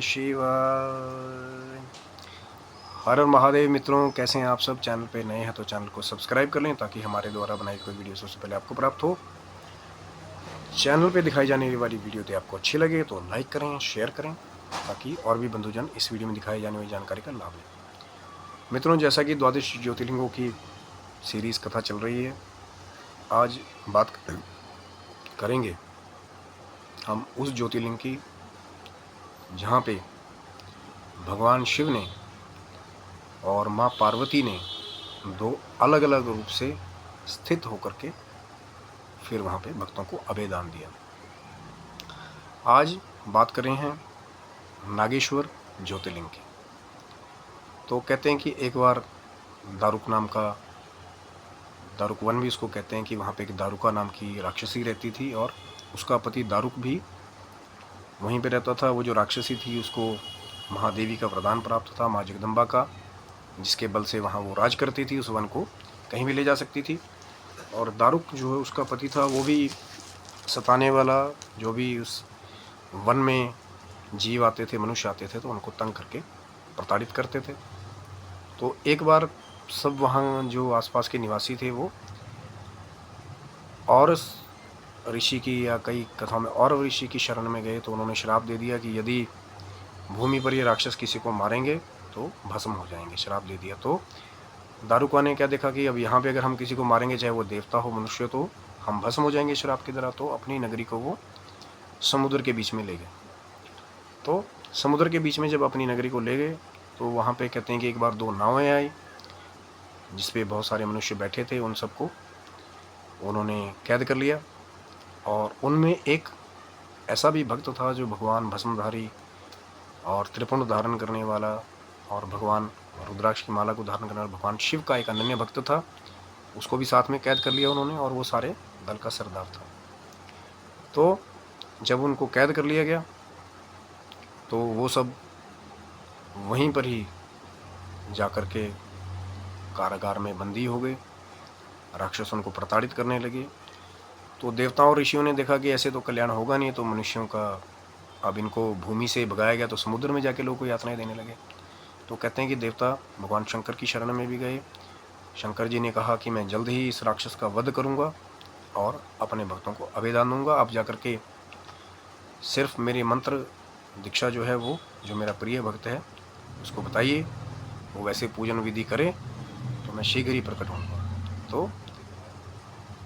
शिवाय। हर हर महादेव। मित्रों, कैसे हैं आप सब? चैनल पे नए हैं तो चैनल को सब्सक्राइब कर लें ताकि हमारे द्वारा बनाई कोई वीडियो सबसे पहले आपको प्राप्त हो। चैनल पे दिखाई जाने वाली वीडियो यदि आपको अच्छी लगे तो लाइक करें, शेयर करें ताकि और भी बंधुजन इस वीडियो में दिखाई जाने वाली जानकारी का लाभ लें। मित्रों, जैसा कि द्वादश ज्योतिर्लिंगों की सीरीज कथा चल रही है, आज बात करेंगे हम उस ज्योतिर्लिंग की जहाँ पे भगवान शिव ने और माँ पार्वती ने दो अलग अलग रूप से स्थित होकर के फिर वहाँ पे भक्तों को अभयदान दिया। आज बात कर रहे हैं नागेश्वर ज्योतिर्लिंग की। तो कहते हैं कि एक बार दारुक नाम का, दारुक वन भी उसको कहते हैं, कि वहाँ पे एक दारुका नाम की राक्षसी रहती थी और उसका पति दारुक भी वहीं पे रहता था। वो जो राक्षसी थी उसको महादेवी का वरदान प्राप्त था, माँ जगदम्बा का, जिसके बल से वहाँ वो राज करती थी, उस वन को कहीं भी ले जा सकती थी। और दारुक जो है उसका पति था, वो भी सताने वाला, जो भी उस वन में जीव आते थे, मनुष्य आते थे, तो उनको तंग करके प्रताड़ित करते थे। तो एक बार सब वहाँ जो आसपास के निवासी थे वो और ऋषि की, या कई कथाओं में और ऋषि की शरण में गए, तो उन्होंने श्राप दे दिया कि यदि भूमि पर ये राक्षस किसी को मारेंगे तो भस्म हो जाएंगे। श्राप दे दिया। तो दारुका ने क्या देखा कि अब यहाँ पे अगर हम किसी को मारेंगे, चाहे वो देवता हो मनुष्य, तो हम भस्म हो जाएंगे श्राप की तरह। तो अपनी नगरी को वो समुद्र के बीच में ले गए। तो समुद्र के बीच में जब अपनी नगरी को ले गए तो वहाँ पे कहते हैं कि एक बार दो नावें आई जिसपे बहुत सारे मनुष्य बैठे थे। उन सबको उन्होंने कैद कर लिया और उनमें एक ऐसा भी भक्त था जो भगवान भस्मधारी और त्रिपुंड धारण करने वाला और भगवान रुद्राक्ष की माला को धारण करने वाला भगवान शिव का एक अनन्य भक्त था। उसको भी साथ में कैद कर लिया उन्होंने, और वो सारे दल का सरदार था। तो जब उनको कैद कर लिया गया तो वो सब वहीं पर ही जाकर के कारागार में बंदी हो गए, राक्षसों को प्रताड़ित करने लगे। तो देवताओं और ऋषियों ने देखा कि ऐसे तो कल्याण होगा नहीं, तो मनुष्यों का अब इनको भूमि से भगाया गया तो समुद्र में जाके लोगों को यातनाएं देने लगे। तो कहते हैं कि देवता भगवान शंकर की शरण में भी गए। शंकर जी ने कहा कि मैं जल्द ही इस राक्षस का वध करूंगा और अपने भक्तों को अभयदान दूंगा। आप जाकर के सिर्फ मेरी मंत्र दीक्षा जो है, वो जो मेरा प्रिय भक्त है उसको बताइए, वो वैसे पूजन विधि करे तो मैं शीघ्र ही प्रकट होऊंगा। तो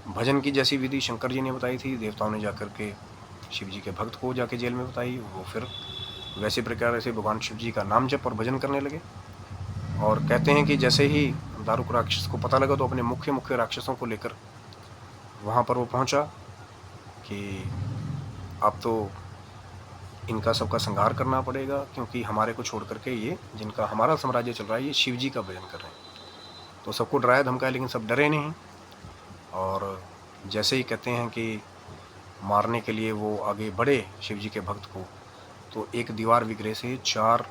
भजन की जैसी विधि शंकर जी ने बताई थी, देवताओं ने जाकर के शिव जी के भक्त को जाके जेल में बताई। वो फिर वैसे प्रकार से भगवान शिव जी का नाम जप और भजन करने लगे। और कहते हैं कि जैसे ही दारुक राक्षस को पता लगा तो अपने मुख्य राक्षसों को लेकर वहाँ पर वो पहुँचा कि अब तो इनका सबका संहार करना पड़ेगा, क्योंकि हमारे को छोड़ करके ये, जिनका हमारा साम्राज्य चल रहा है, ये शिव जी का भजन कर रहे हैं। तो सबको डराया धमकाया, लेकिन सब डरे नहीं। और जैसे ही कहते हैं कि मारने के लिए वो आगे बढ़े शिव जी के भक्त को, तो एक दीवार विग्रह से 4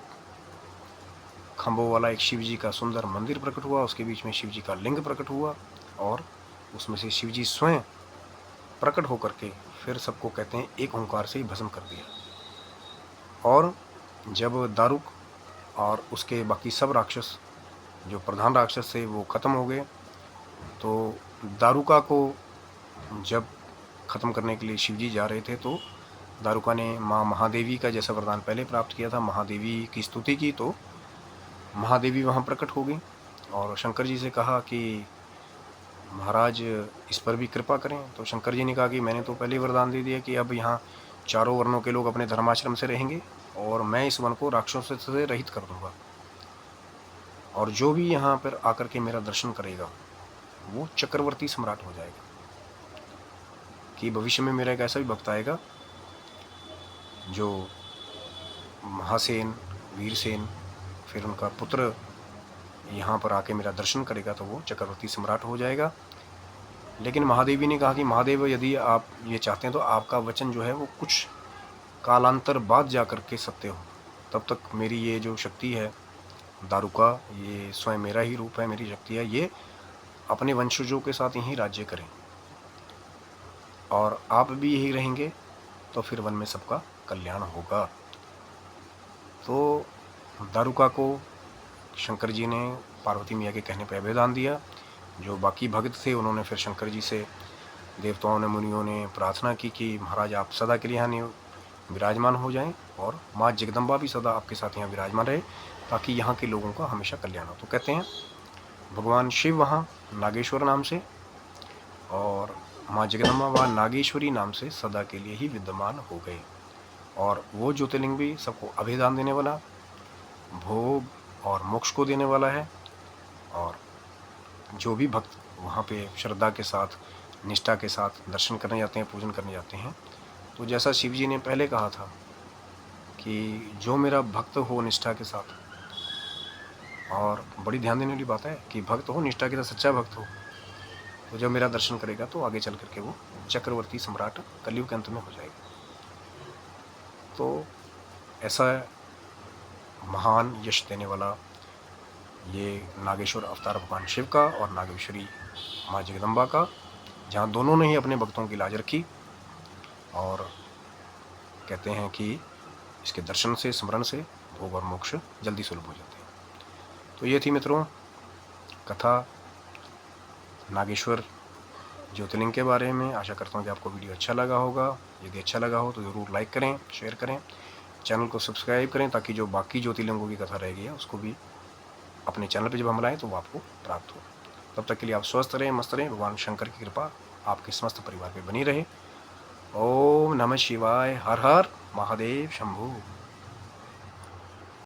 खंभों वाला एक शिव जी का सुंदर मंदिर प्रकट हुआ। उसके बीच में शिव जी का लिंग प्रकट हुआ और उसमें से शिव जी स्वयं प्रकट होकर के फिर सबको, कहते हैं, एक ओंकार से ही भस्म कर दिया। और जब दारुक और उसके बाकी सब राक्षस, जो प्रधान राक्षस थे, वो खत्म हो गए, तो दारुका को जब खत्म करने के लिए शिव जी जा रहे थे, तो दारुका ने माँ महादेवी का जैसा वरदान पहले प्राप्त किया था, महादेवी की स्तुति की, तो महादेवी वहाँ प्रकट हो गई और शंकर जी से कहा कि महाराज इस पर भी कृपा करें। तो शंकर जी ने कहा कि मैंने तो पहले वरदान दे दिया कि अब यहाँ चारों वर्णों के लोग अपने धर्माश्रम से रहेंगे और मैं इस वन को राक्षसों से रहित कर दूंगा, और जो भी यहाँ पर आकर के मेरा दर्शन करेगा वो चक्रवर्ती सम्राट हो जाएगा। कि भविष्य में मेरा एक ऐसा भी भक्त आएगा जो महासेन, वीरसेन, फिर उनका पुत्र यहाँ पर आके मेरा दर्शन करेगा तो वो चक्रवर्ती सम्राट हो जाएगा। लेकिन महादेवी ने कहा कि महादेव, यदि आप ये चाहते हैं तो आपका वचन जो है वो कुछ कालांतर बाद जा कर के सत्य हो, तब तक मेरी ये जो शक्ति है दारुका, ये स्वयं मेरा ही रूप है, मेरी शक्ति है, ये अपने वंशजों के साथ यहीं राज्य करें और आप भी यही रहेंगे, तो फिर वन में सबका कल्याण होगा। तो दारुका को शंकर जी ने पार्वती मैया के कहने पर अभयदान दिया। जो बाकी भक्त थे उन्होंने फिर शंकर जी से, देवताओं ने, मुनियों ने प्रार्थना की कि महाराज आप सदा के लिए यहाँ विराजमान हो जाएं और माँ जगदम्बा भी सदा आपके साथ यहाँ विराजमान रहे, ताकि यहाँ के लोगों का हमेशा कल्याण हो। तो कहते हैं भगवान शिव वहाँ नागेश्वर नाम से और माँ जगदम्बा वहाँ नागेश्वरी नाम से सदा के लिए ही विद्यमान हो गए। और वो ज्योतिर्लिंग भी सबको अभयदान देने वाला, भोग और मोक्ष को देने वाला है। और जो भी भक्त वहाँ पे श्रद्धा के साथ, निष्ठा के साथ दर्शन करने जाते हैं, पूजन करने जाते हैं, तो जैसा शिव जी ने पहले कहा था कि जो मेरा भक्त हो निष्ठा के साथ, और बड़ी ध्यान देने वाली बात है कि भक्त हो निष्ठा के साथ, सच्चा भक्त हो, तो जब मेरा दर्शन करेगा तो आगे चल करके वो चक्रवर्ती सम्राट कलयुग के अंत में हो जाएगा। तो ऐसा महान यश देने वाला ये नागेश्वर अवतार भगवान शिव का और नागेश्वरी माँ जगदम्बा का, जहाँ दोनों ने ही अपने भक्तों की लाज रखी। और कहते हैं कि इसके दर्शन से, स्मरण से भोग और मोक्ष जल्दी सुलभ हो जाते हैं। तो ये थी मित्रों कथा नागेश्वर ज्योतिर्लिंग के बारे में। आशा करता हूँ कि आपको वीडियो अच्छा लगा होगा। यदि अच्छा लगा हो तो ज़रूर लाइक करें, शेयर करें, चैनल को सब्सक्राइब करें, ताकि जो बाकी ज्योतिर्लिंगों की कथा रहेगी उसको भी अपने चैनल पर जब हम लाएँ तो वो आपको प्राप्त हो। तब तक के लिए आप स्वस्थ रहें, मस्त रहें। भगवान शंकर की कृपा आपके समस्त परिवार पर बनी रहे। ओम नमः शिवाय। हर हर महादेव शंभु।